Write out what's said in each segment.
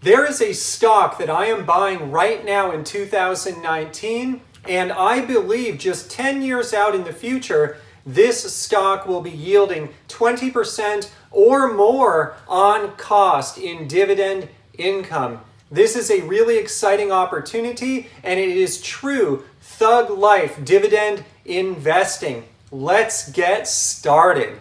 There is a stock that I am buying right now in 2019, and I believe just 10 years out in the future, this stock will be yielding 20% or more on cost in dividend income. This is a really exciting opportunity, and it is true thug life dividend investing. Let's get started.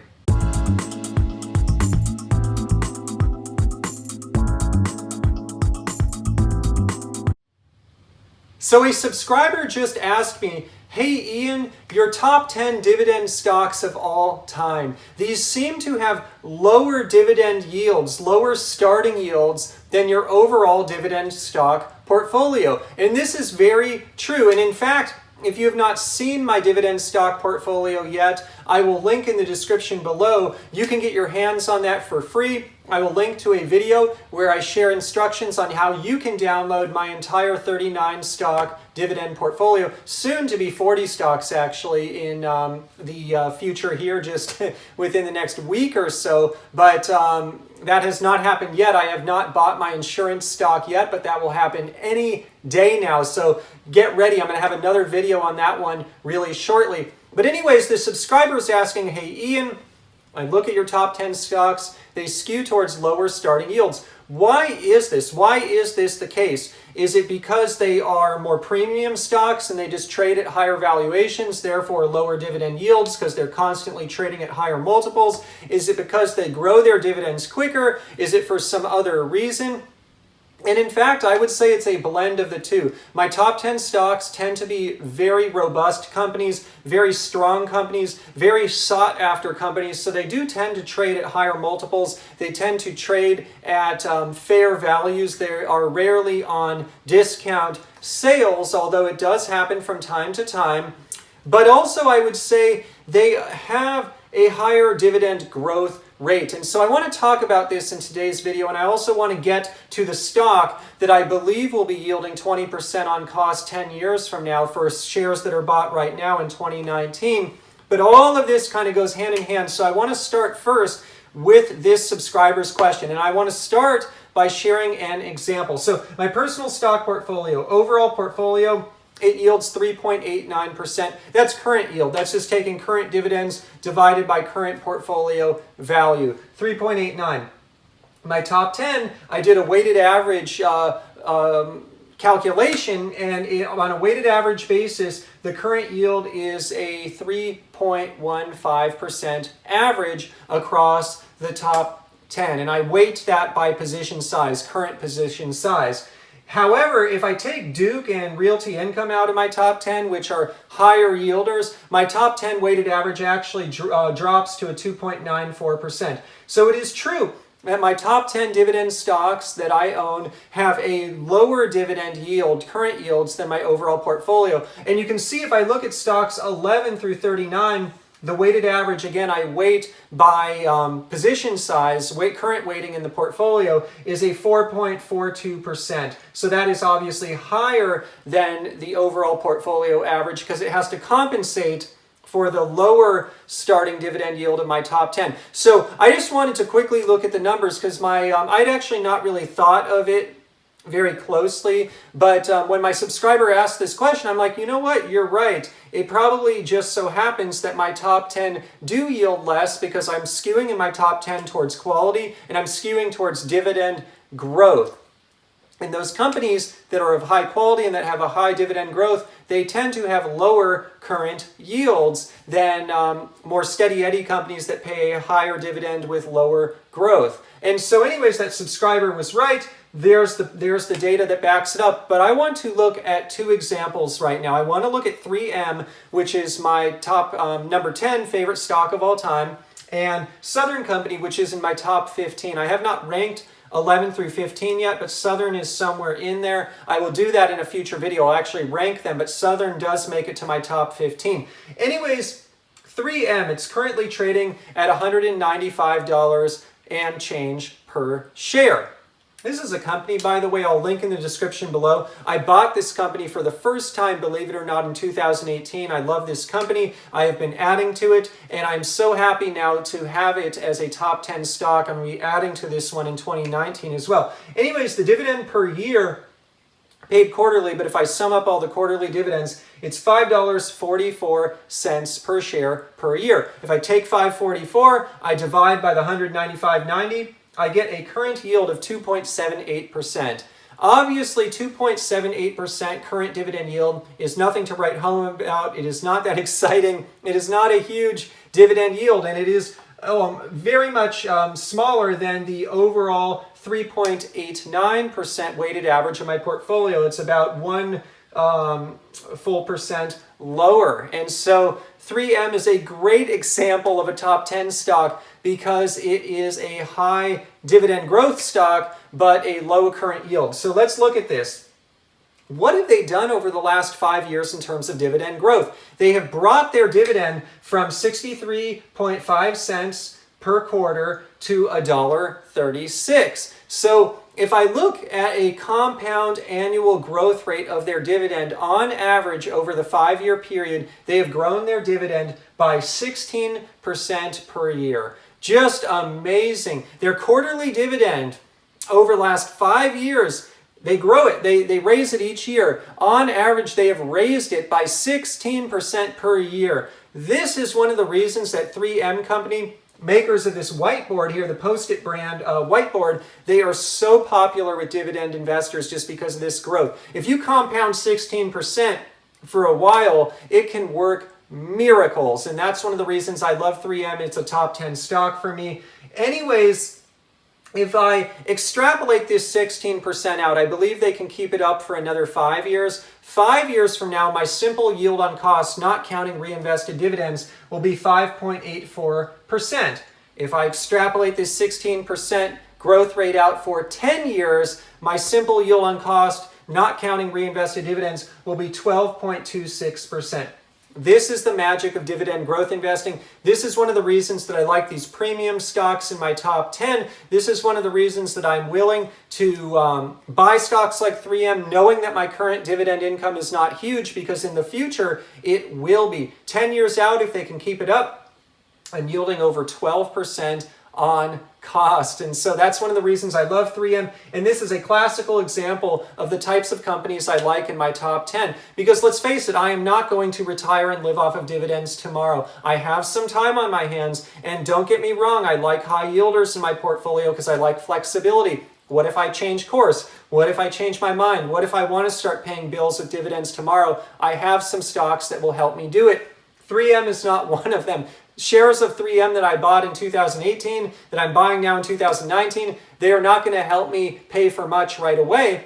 So a subscriber just asked me, hey Ian, your top 10 dividend stocks of all time. These seem to have lower dividend yields, lower starting yields than your overall dividend stock portfolio. And this is very true. And in fact, if you have not seen my dividend stock portfolio yet, I will link in the description below. You can get your hands on that for free. I will link to a video where I share instructions on how you can download my entire 39 stock dividend portfolio, soon to be 40 stocks actually in the future here, just within the next week or so. But that has not happened yet. I have not bought my insurance stock yet, but that will happen any day now. So get ready. I'm going to have another video on that one really shortly. But anyways, the subscriber is asking, hey Ian, I look at your top 10 stocks, they skew towards lower starting yields. Why is this? Why is this the case? Is it because they are more premium stocks and they just trade at higher valuations, therefore lower dividend yields because they're constantly trading at higher multiples? Is it because they grow their dividends quicker? Is it for some other reason? And in fact, I would say it's a blend of the two. My top 10 stocks tend to be very robust companies, very strong companies, very sought after companies. So they do tend to trade at higher multiples. They tend to trade at fair values. They are rarely on discount sales, although it does happen from time to time. But also I would say they have a higher dividend growth rate. And so I want to talk about this in today's video, and I also want to get to the stock that I believe will be yielding 20% on cost 10 years from now for shares that are bought right now in 2019. But all of this kind of goes hand in hand. So I want to start first with this subscriber's question, and I want to start by sharing an example. So my personal stock portfolio, overall portfolio, it yields 3.89%. That's current yield. That's just taking current dividends divided by current portfolio value. 3.89. My top 10, I did a weighted average calculation, and on a weighted average basis, the current yield is a 3.15% average across the top 10. And I weight that by position size, current position size. However, if I take Duke and Realty Income out of my top 10, which are higher yielders, my top 10 weighted average actually drops to a 2.94%. So it is true that my top 10 dividend stocks that I own have a lower dividend yield, current yields, than my overall portfolio. And you can see if I look at stocks 11 through 39, the weighted average, again, I weight by position size, current weighting in the portfolio, is a 4.42%. So that is obviously higher than the overall portfolio average because it has to compensate for the lower starting dividend yield of my top 10. So I just wanted to quickly look at the numbers because I'd actually not really thought of it very closely, but when my subscriber asked this question, I'm like, you know what, you're right. It probably just so happens that my top 10 do yield less because I'm skewing in my top 10 towards quality and I'm skewing towards dividend growth. And those companies that are of high quality and that have a high dividend growth, they tend to have lower current yields than more steady Eddie companies that pay a higher dividend with lower growth. And so anyways, that subscriber was right. There's the data that backs it up. But I want to look at two examples right now. I want to look at 3M, which is my top number 10 favorite stock of all time, and Southern Company, which is in my top 15. I have not ranked 11 through 15 yet, but Southern is somewhere in there. I will do that in a future video. I'll actually rank them, but Southern does make it to my top 15. Anyways, 3M, it's currently trading at $195 and change per share. This is a company, by the way, I'll link in the description below. I bought this company for the first time, believe it or not, in 2018. I love this company. I have been adding to it, and I'm so happy now to have it as a top 10 stock. I'm going to be adding to this one in 2019 as well. Anyways, the dividend per year, paid quarterly, but if I sum up all the quarterly dividends, it's $5.44 per share per year. If I take $5.44, I divide by the $195.90, I get a current yield of 2.78%. Obviously, 2.78% current dividend yield is nothing to write home about. It is not that exciting. It is not a huge dividend yield, and it is very much smaller than the overall 3.89% weighted average of my portfolio. It's about 1 full percent lower. And so 3M is a great example of a top 10 stock because it is a high dividend growth stock, but a low current yield. So let's look at this. What have they done over the last 5 years in terms of dividend growth? They have brought their dividend from 63.5 cents per quarter to $1.36. So if I look at a compound annual growth rate of their dividend on average over the 5-year period, they have grown their dividend by 16% per year. Just amazing. Their quarterly dividend over the last 5 years, they grow it. They raise it each year. On average, they have raised it by 16% per year. This is one of the reasons that 3M Company, makers of this whiteboard here, the Post-it brand whiteboard, they are so popular with dividend investors just because of this growth. If you compound 16% for a while, it can work miracles. And that's one of the reasons I love 3M. It's a top 10 stock for me. Anyways, if I extrapolate this 16% out, I believe they can keep it up for another 5 years. 5 years from now, my simple yield on cost, not counting reinvested dividends, will be 5.84%. If I extrapolate this 16% growth rate out for 10 years, my simple yield on cost, not counting reinvested dividends, will be 12.26%. This is the magic of dividend growth investing. This is one of the reasons that I like these premium stocks in my top 10. This is one of the reasons that I'm willing to buy stocks like 3M, knowing that my current dividend income is not huge, because in the future it will be. 10 years out, if they can keep it up, I'm yielding over 12% on cost. And so that's one of the reasons I love 3M. And this is a classical example of the types of companies I like in my top 10. Because let's face it, I am not going to retire and live off of dividends tomorrow. I have some time on my hands. And don't get me wrong, I like high yielders in my portfolio because I like flexibility. What if I change course? What if I change my mind? What if I want to start paying bills with dividends tomorrow? I have some stocks that will help me do it. 3M is not one of them. Shares of 3M that I bought in 2018, that I'm buying now in 2019, they are not going to help me pay for much right away.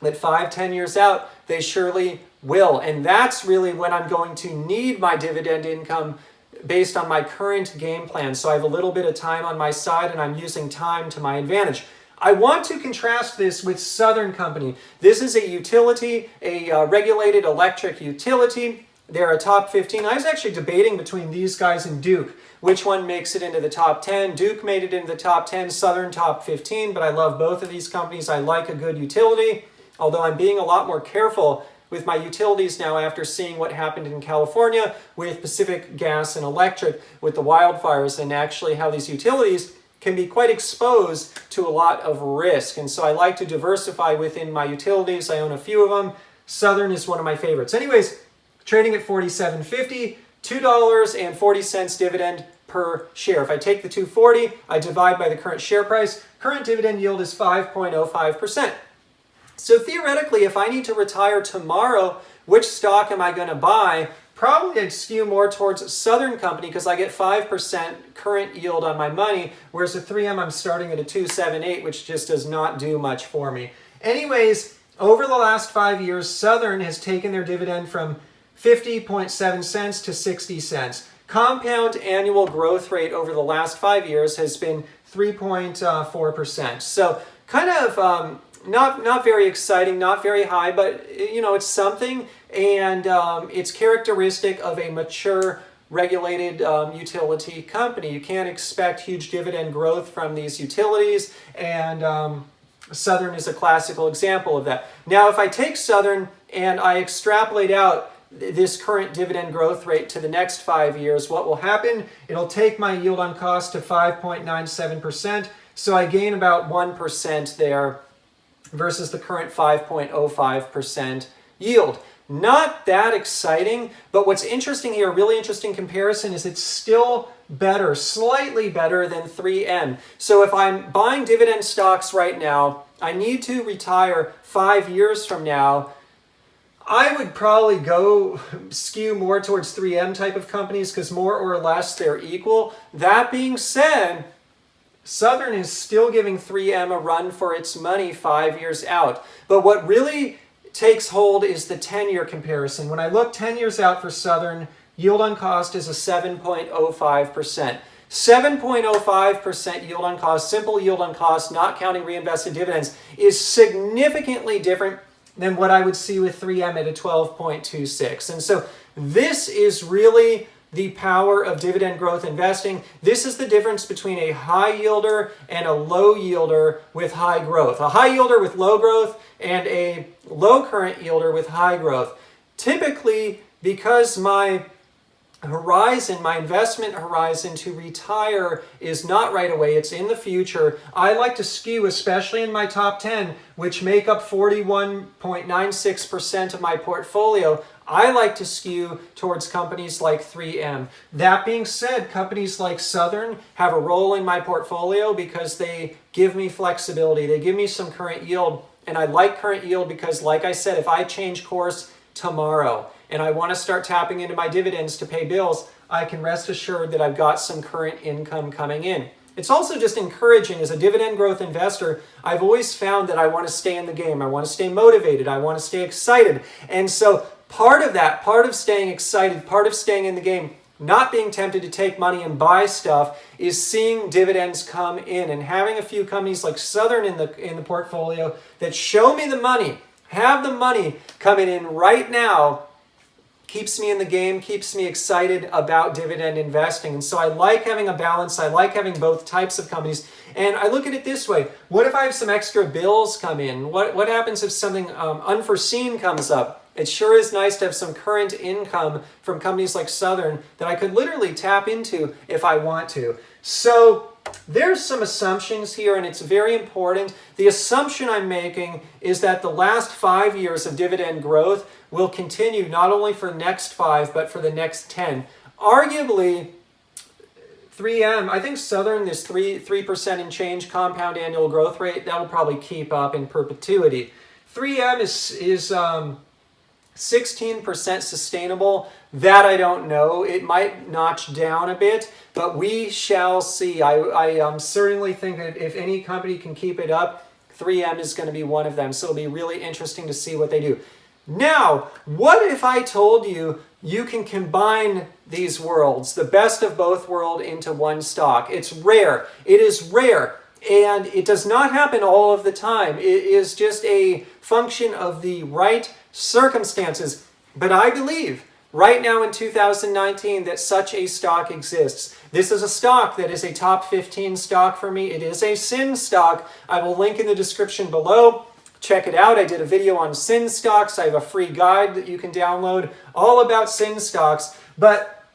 But 5-10 years out, they surely will. And that's really when I'm going to need my dividend income based on my current game plan. So I have a little bit of time on my side, and I'm using time to my advantage. I want to contrast this with Southern Company. This is a utility, a regulated electric utility. They're a top 15. I was actually debating between these guys and Duke. Which one makes it into the top 10? Duke made it into the top 10, Southern top 15, but I love both of these companies. I like a good utility, although I'm being a lot more careful with my utilities now after seeing what happened in California with Pacific Gas and Electric with the wildfires, and actually how these utilities can be quite exposed to a lot of risk. And so I like to diversify within my utilities. I own a few of them. Southern is one of my favorites. Anyways, trading at $47.50, $2.40 dividend per share. If I take the $2.40, I divide by the current share price. Current dividend yield is 5.05%. So theoretically, if I need to retire tomorrow, which stock am I going to buy? Probably I'd skew more towards Southern Company because I get 5% current yield on my money, whereas at 3M I'm starting at a 2.78, which just does not do much for me. Anyways, over the last 5 years, Southern has taken their dividend from 50.7 cents to 60 cents. Compound annual growth rate over the last 5 years has been 3.4%. So kind of not very exciting, not very high, but you know, it's something, and it's characteristic of a mature regulated utility company. You can't expect huge dividend growth from these utilities, and Southern is a classical example of that. Now, if I take Southern and I extrapolate out this current dividend growth rate to the next 5 years, what will happen? It'll take my yield on cost to 5.97%, so I gain about 1% there versus the current 5.05% yield. Not that exciting, but what's interesting here, really interesting comparison, is it's still better, slightly better than 3M. So if I'm buying dividend stocks right now, I need to retire 5 years from now, I would probably go skew more towards 3M type of companies because more or less they're equal. That being said, Southern is still giving 3M a run for its money 5 years out. But what really takes hold is the 10-year comparison. When I look 10 years out for Southern, yield on cost is a 7.05%. 7.05% yield on cost, simple yield on cost, not counting reinvested dividends, is significantly different than what I would see with 3M at a 12.26. And so this is really the power of dividend growth investing. This is the difference between a high yielder and a low yielder with high growth. A high yielder with low growth and a low current yielder with high growth. Typically, because my horizon, my investment horizon to retire is not right away, it's in the future, I like to skew, especially in my top 10, which make up 41.96% of my portfolio, I like to skew towards companies like 3M. That being said, companies like Southern have a role in my portfolio because they give me flexibility, they give me some current yield, and I like current yield because, like I said, if I change course tomorrow and I want to start tapping into my dividends to pay bills, I can rest assured that I've got some current income coming in. It's also just encouraging as a dividend growth investor. I've always found that I want to stay in the game. I want to stay motivated. I want to stay excited. And so part of that, part of staying excited, part of staying in the game, not being tempted to take money and buy stuff, is seeing dividends come in and having a few companies like Southern in the portfolio that show me the money, have the money coming in right now, keeps me in the game, keeps me excited about dividend investing. And so I like having a balance. I like having both types of companies. And I look at it this way. What if I have some extra bills come in? What happens if something unforeseen comes up? It sure is nice to have some current income from companies like Southern that I could literally tap into if I want to. So there's some assumptions here, and it's very important. The assumption I'm making is that the last 5 years of dividend growth will continue not only for the next 5, but for the next 10. Arguably, 3M, I think Southern, this 3% and change compound annual growth rate, that will probably keep up in perpetuity. 3M is 16% sustainable. That I don't know. It might notch down a bit, but we shall see. I certainly think that if any company can keep it up, 3M is going to be one of them. So it'll be really interesting to see what they do. Now, what if I told you you can combine these worlds, the best of both worlds, into one stock? It's rare. It is rare. And it does not happen all of the time. It is just a function of the right circumstances. But I believe right now in 2019 that such a stock exists. This is a stock that is a top 15 stock for me. It is a SIN stock. I will link in the description below. Check it out. I did a video on SIN stocks. I have a free guide that you can download all about SIN stocks. But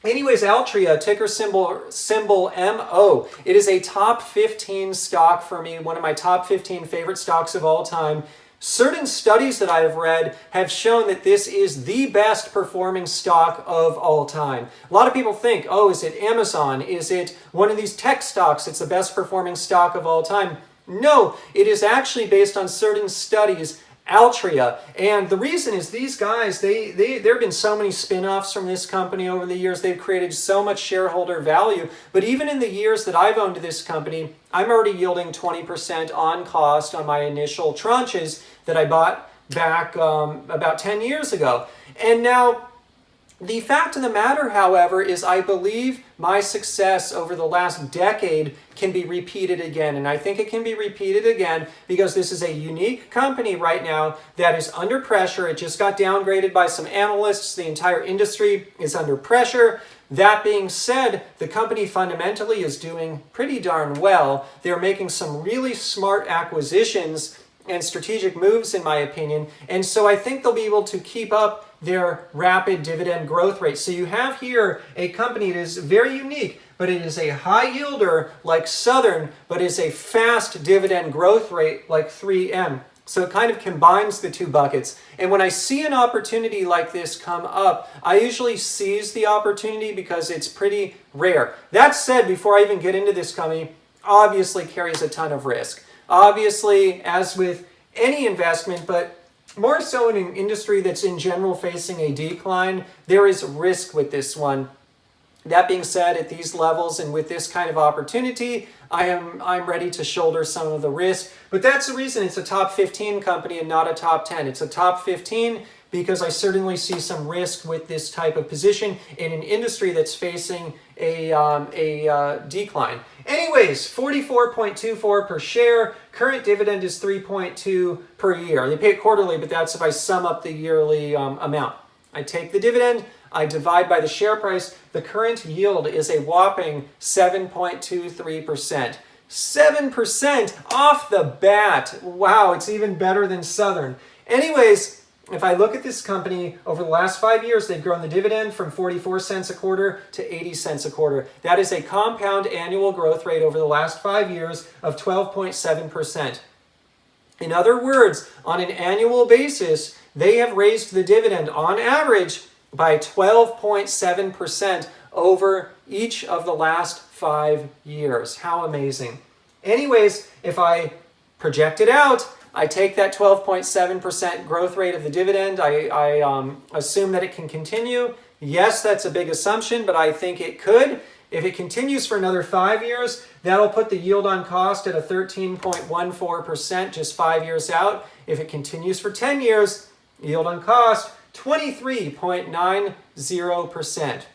anyways, Altria, ticker symbol MO. It is a top 15 stock for me, one of my top 15 favorite stocks of all time. Certain studies that I have read have shown that this is the best performing stock of all time. A lot of people think, oh, is it Amazon? Is it one of these tech stocks? It's the best performing stock of all time. No, it is actually based on certain studies, Altria. And the reason is these guys, there have been so many spin-offs from this company over the years. They've created so much shareholder value. But even in the years that I've owned this company, I'm already yielding 20% on cost on my initial tranches that I bought back about 10 years ago. And now The fact of the matter, however, is I believe my success over the last decade can be repeated again. And I think it can be repeated again because this is a unique company right now that is under pressure. It just got downgraded by some analysts. The entire industry is under pressure. That being said, the company fundamentally is doing pretty darn well. They're making some really smart acquisitions and strategic moves, in my opinion. And so I think they'll be able to keep up their rapid dividend growth rate. So you have here a company that is very unique, but it is a high yielder like Southern, but is a fast dividend growth rate like 3M. So it kind of combines the two buckets. And when I see an opportunity like this come up, I usually seize the opportunity because it's pretty rare. That said, before I even get into this company, obviously carries a ton of risk. Obviously, as with any investment, but more so in an industry that's in general facing a decline, there is risk with this one. That being said, at these levels and with this kind of opportunity, I'm ready to shoulder some of the risk. But that's the reason it's a top 15 company and not a top 10. It's a top 15 because I certainly see some risk with this type of position in an industry that's facing a decline. Anyways, 44.24 per share. Current dividend is 3.2 per year. They pay it quarterly, but that's if I sum up the yearly amount. I take the dividend, I divide by the share price. The current yield is a whopping 7.23%. 7% off the bat. Wow, it's even better than Southern. Anyways, if I look at this company, over the last 5 years, they've grown the dividend from 44 cents a quarter to 80 cents a quarter. That is a compound annual growth rate over the last 5 years of 12.7%. In other words, on an annual basis, they have raised the dividend on average by 12.7% over each of the last 5 years. How amazing. Anyways, if I project it out, I take that 12.7% growth rate of the dividend. I assume that it can continue. Yes, that's a big assumption, but I think it could. If it continues for another 5 years, that'll put the yield on cost at a 13.14% just 5 years out. If it continues for 10 years, yield on cost, 23.90%.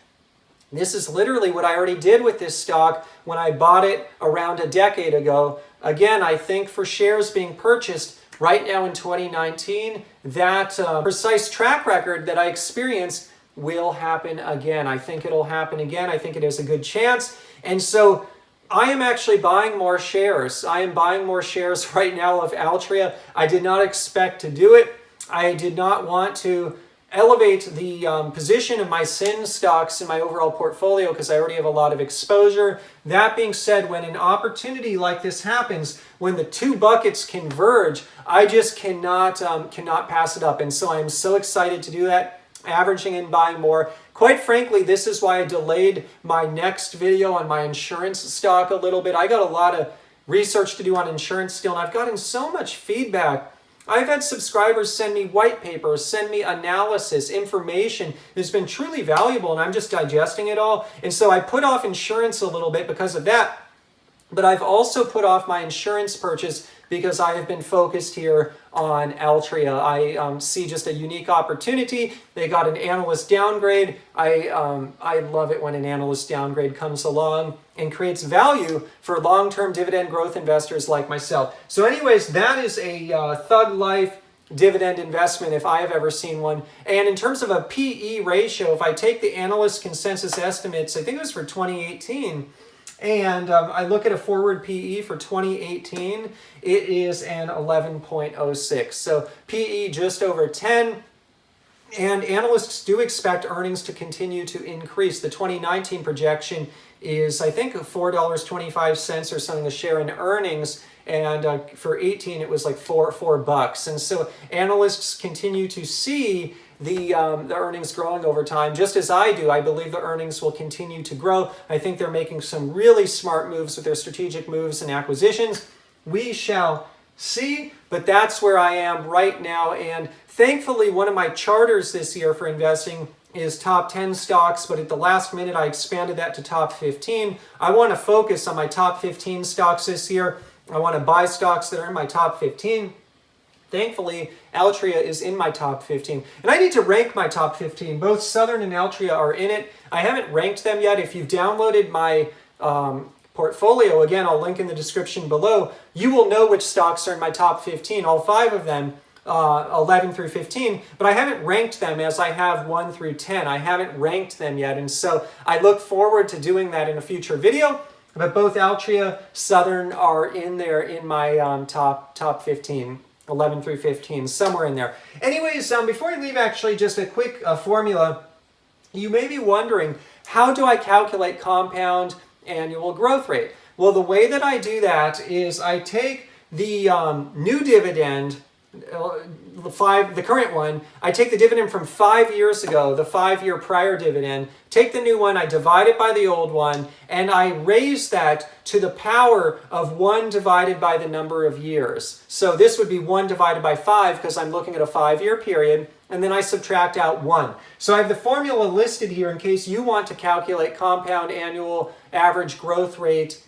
This is literally what I already did with this stock when I bought it around a decade ago. Again, I think for shares being purchased right now in 2019, that precise track record that I experienced will happen again. I think it'll happen again. I think it has a good chance. And so I am actually buying more shares. I am buying more shares right now of Altria. I did not expect to do it. I did not want to elevate the position of my SIN stocks in my overall portfolio because I already have a lot of exposure. That being said, when an opportunity like this happens, when the two buckets converge, I just cannot pass it up. And so I'm so excited to do that, averaging and buying more. Quite frankly, this is why I delayed my next video on my insurance stock a little bit. I got a lot of research to do on insurance still, and I've gotten so much feedback. I've had subscribers send me white papers, send me analysis, information that's been truly valuable, and I'm just digesting it all. And so I put off insurance a little bit because of that. But I've also put off my insurance purchase because I have been focused here on Altria. I see just a unique opportunity. They got an analyst downgrade. I love it when an analyst downgrade comes along and creates value for long-term dividend growth investors like myself. So anyways, that is a Thug Life dividend investment if I have ever seen one. And in terms of a PE ratio, if I take the analyst consensus estimates, I think it was for 2018, and I look at a forward PE for 2018, it is an 11.06. So PE just over 10. And analysts do expect earnings to continue to increase. The 2019 projection is, I think, $4.25 or something a share in earnings. And for 18, it was like $4. And so analysts continue to see the earnings growing over time, just as I do. I believe the earnings will continue to grow. I think they're making some really smart moves with their strategic moves and acquisitions. We shall see, but that's where I am right now. And thankfully, one of my charters this year for investing is top 10 stocks, but at the last minute, I expanded that to top 15. I want to focus on my top 15 stocks this year. I want to buy stocks that are in my top 15. Thankfully, Altria is in my top 15. And I need to rank my top 15. Both Southern and Altria are in it. I haven't ranked them yet. If you've downloaded my portfolio, again, I'll link in the description below, you will know which stocks are in my top 15, all 5 of them, 11 through 15, but I haven't ranked them as I have 1 through 10. I haven't ranked them yet, and so I look forward to doing that in a future video. But both Altria, Southern are in there in my top 15, 11 through 15, somewhere in there. Anyways, before I leave, actually, just a quick formula. You may be wondering, how do I calculate compound annual growth rate? Well, the way that I do that is I take the new dividend, the current one, I take the dividend from 5 years ago, the 5-year prior dividend, take the new one, I divide it by the old one, and I raise that to the power of 1 divided by the number of years. So this would be 1 divided by 5 because I'm looking at a 5-year period, and then I subtract out 1. So I have the formula listed here in case you want to calculate compound annual average growth rate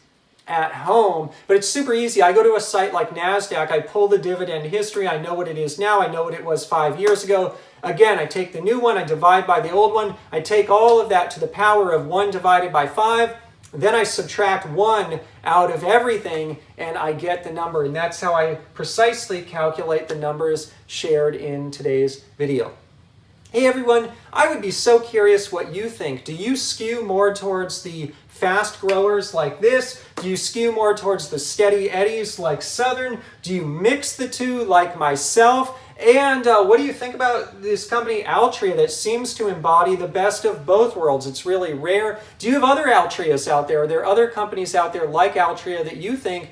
at home, but it's super easy. I go to a site like NASDAQ, I pull the dividend history, I know what it is now, I know what it was 5 years ago. Again, I take the new one, I divide by the old one, I take all of that to the power of 1 divided by 5, then I subtract 1 out of everything, and I get the number, and that's how I precisely calculate the numbers shared in today's video. Hey everyone, I would be so curious what you think. Do you skew more towards the fast growers like this? Do you skew more towards the steady eddies like Southern? Do you mix the two like myself? And what do you think about this company Altria that seems to embody the best of both worlds? It's really rare. Do you have other Altrias out there? Are there other companies out there like Altria that you think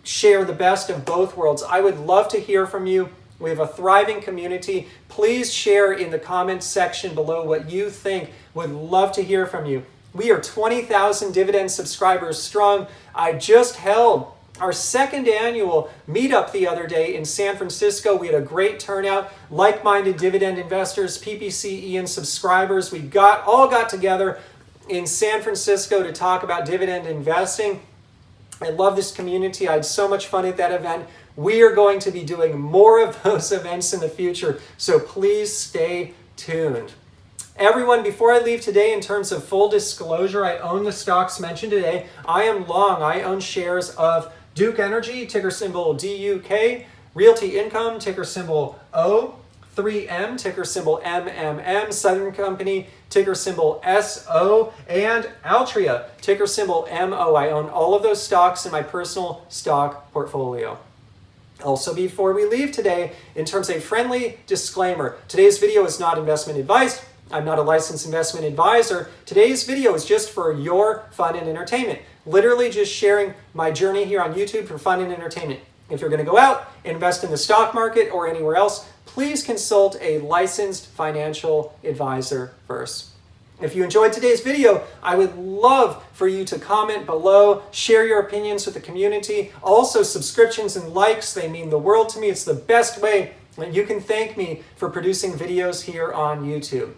share the best of both worlds? I would love to hear from you. We have a thriving community. Please share in the comments section below what you think. Would love to hear from you. We are 20,000 Dividend subscribers strong. I just held our 2nd annual meetup the other day in San Francisco. We had a great turnout. Like-minded Dividend investors, PPC Ian subscribers. We all got together in San Francisco to talk about dividend investing. I love this community. I had so much fun at that event. We are going to be doing more of those events in the future, so please stay tuned. Everyone, before I leave today, in terms of full disclosure, I own the stocks mentioned today. I am long. I own shares of Duke Energy, ticker symbol DUK, Realty Income, ticker symbol O, 3M, ticker symbol MMM, Southern Company, ticker symbol SO, and Altria, ticker symbol MO. I own all of those stocks in my personal stock portfolio. Also, before we leave today, in terms of a friendly disclaimer, today's video is not investment advice. I'm not a licensed investment advisor. Today's video is just for your fun and entertainment. Literally just sharing my journey here on YouTube for fun and entertainment. If you're going to go out and invest in the stock market or anywhere else, please consult a licensed financial advisor first. If you enjoyed today's video, I would love for you to comment below, share your opinions with the community. Also, subscriptions and likes, they mean the world to me. It's the best way that you can thank me for producing videos here on YouTube.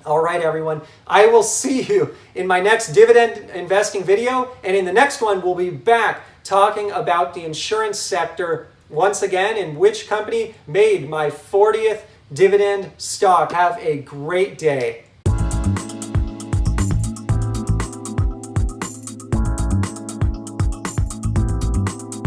All right, everyone, I will see you in my next dividend investing video, and in the next one, we'll be back talking about the insurance sector once again and which company made my 40th dividend stock. Have a great day.